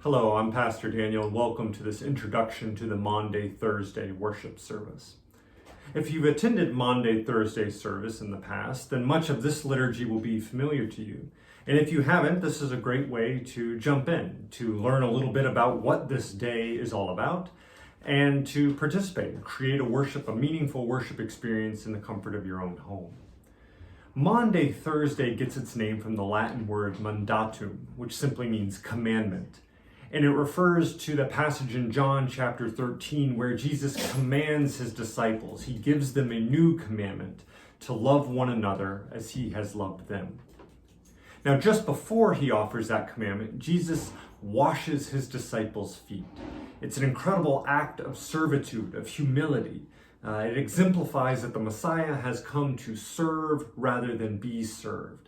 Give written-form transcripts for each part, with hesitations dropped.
Hello, I'm Pastor Daniel, and welcome to this introduction to the Maundy Thursday worship service. If you've attended Maundy Thursday service in the past, then much of this liturgy will be familiar to you. And if you haven't, this is a great way to jump in, to learn a little bit about what this day is all about, and to participate and create a meaningful worship experience in the comfort of your own home. Maundy Thursday gets its name from the Latin word mandatum, which simply means commandment. And it refers to the passage in John chapter 13 where Jesus commands his disciples. He gives them a new commandment to love one another as he has loved them. Now, just before he offers that commandment, Jesus washes his disciples' feet. It's an incredible act of servitude, of humility. It exemplifies that the Messiah has come to serve rather than be served.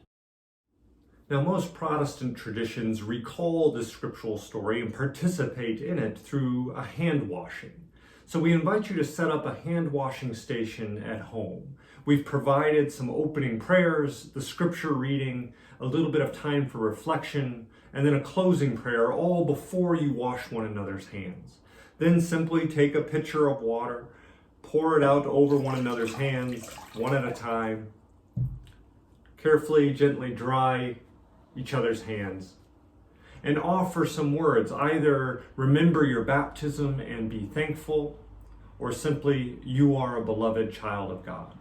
Now, most Protestant traditions recall this scriptural story and participate in it through a hand washing. So we invite you to set up a hand washing station at home. We've provided some opening prayers, the scripture reading, a little bit of time for reflection, and then a closing prayer, all before you wash one another's hands. Then simply take a pitcher of water, pour it out over one another's hands, one at a time. Carefully, gently dry each other's hands, and offer some words. Either remember your baptism and be thankful, or simply, you are a beloved child of God.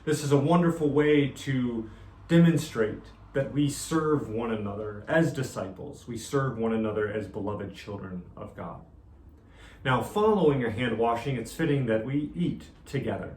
This is a wonderful way to demonstrate that we serve one another as disciples. We serve one another as beloved children of God. Now, following a hand washing, it's fitting that we eat together.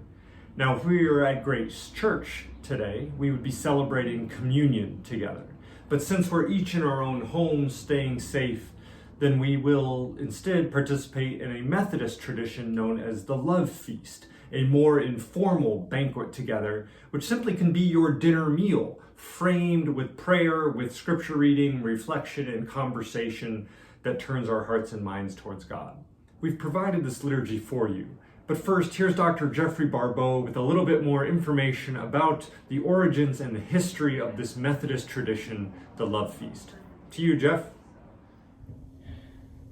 Now, if we were at Grace Church today, we would be celebrating communion together. But since we're each in our own homes staying safe, then we will instead participate in a Methodist tradition known as the Love Feast, a more informal banquet together, which simply can be your dinner meal, framed with prayer, with scripture reading, reflection, and conversation that turns our hearts and minds towards God. We've provided this liturgy for you. But first, here's Dr. Jeffrey Barbeau with a little bit more information about the origins and the history of this Methodist tradition, the Love Feast. To you, Jeff.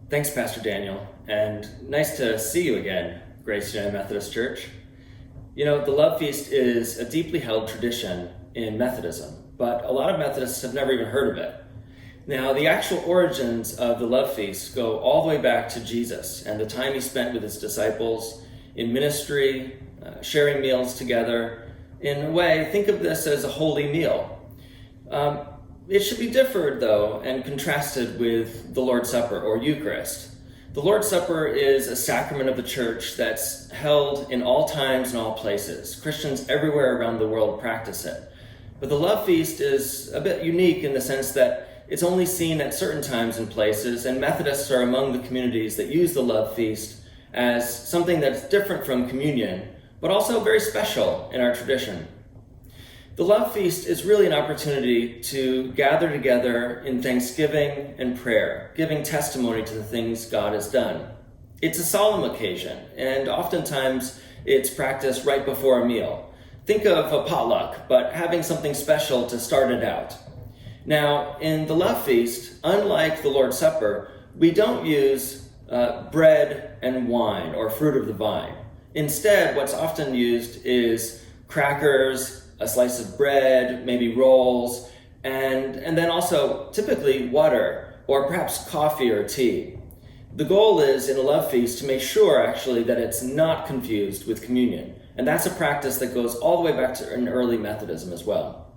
Thanks, Pastor Daniel, and nice to see you again, Grace United Methodist Church. You know, the Love Feast is a deeply held tradition in Methodism, but a lot of Methodists have never even heard of it. Now, the actual origins of the Love Feast go all the way back to Jesus and the time he spent with his disciples in ministry, sharing meals together. In a way, think of this as a holy meal. It should be differed, though, and contrasted with the Lord's Supper or Eucharist. The Lord's Supper is a sacrament of the church that's held in all times and all places. Christians everywhere around the world practice it. But the Love Feast is a bit unique in the sense that it's only seen at certain times and places, and Methodists are among the communities that use the Love Feast as something that's different from communion, but also very special in our tradition. The Love Feast is really an opportunity to gather together in thanksgiving and prayer, giving testimony to the things God has done. It's a solemn occasion, and oftentimes it's practiced right before a meal. Think of a potluck, but having something special to start it out. Now, in the Love Feast, unlike the Lord's Supper, we don't use bread and wine or fruit of the vine. Instead, what's often used is crackers, a slice of bread, maybe rolls, and then also typically water or perhaps coffee or tea. The goal is in a Love Feast to make sure actually that it's not confused with communion. And that's a practice that goes all the way back to an early Methodism as well.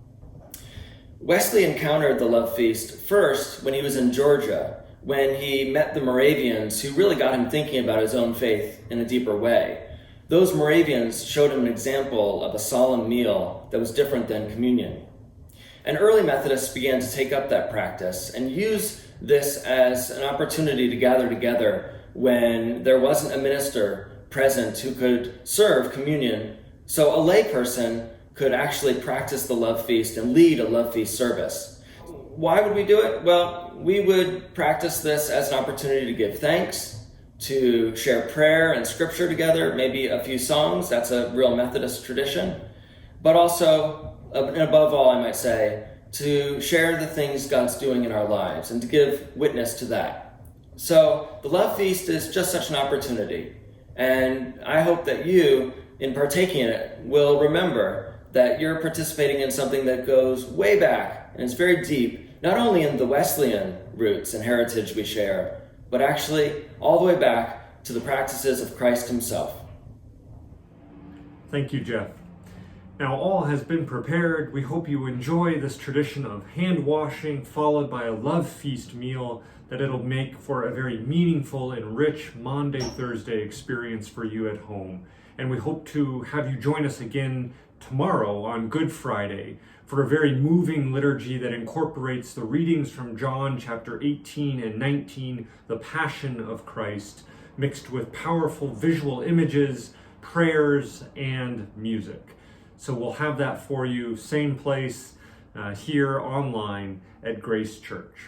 Wesley encountered the Love Feast first when he was in Georgia, when he met the Moravians who really got him thinking about his own faith in a deeper way. Those Moravians showed him an example of a solemn meal that was different than communion. And early Methodists began to take up that practice and use this as an opportunity to gather together when there wasn't a minister present who could serve communion, so a layperson could actually practice the Love Feast and lead a Love Feast service. Why would we do it? Well, we would practice this as an opportunity to give thanks, to share prayer and scripture together, maybe a few songs. That's a real Methodist tradition. But also, and above all, I might say, to share the things God's doing in our lives and to give witness to that. So the Love Feast is just such an opportunity. And I hope that you, in partaking in it, will remember that you're participating in something that goes way back and is very deep, not only in the Wesleyan roots and heritage we share, but actually all the way back to the practices of Christ himself. Thank you, Jeff. Now all has been prepared. We hope you enjoy this tradition of hand washing followed by a love feast meal, that it'll make for a very meaningful and rich Maundy Thursday experience for you at home. And we hope to have you join us again tomorrow on Good Friday for a very moving liturgy that incorporates the readings from John chapter 18 and 19, the Passion of Christ, mixed with powerful visual images, prayers, and music. So we'll have that for you, same place here online at Grace Church.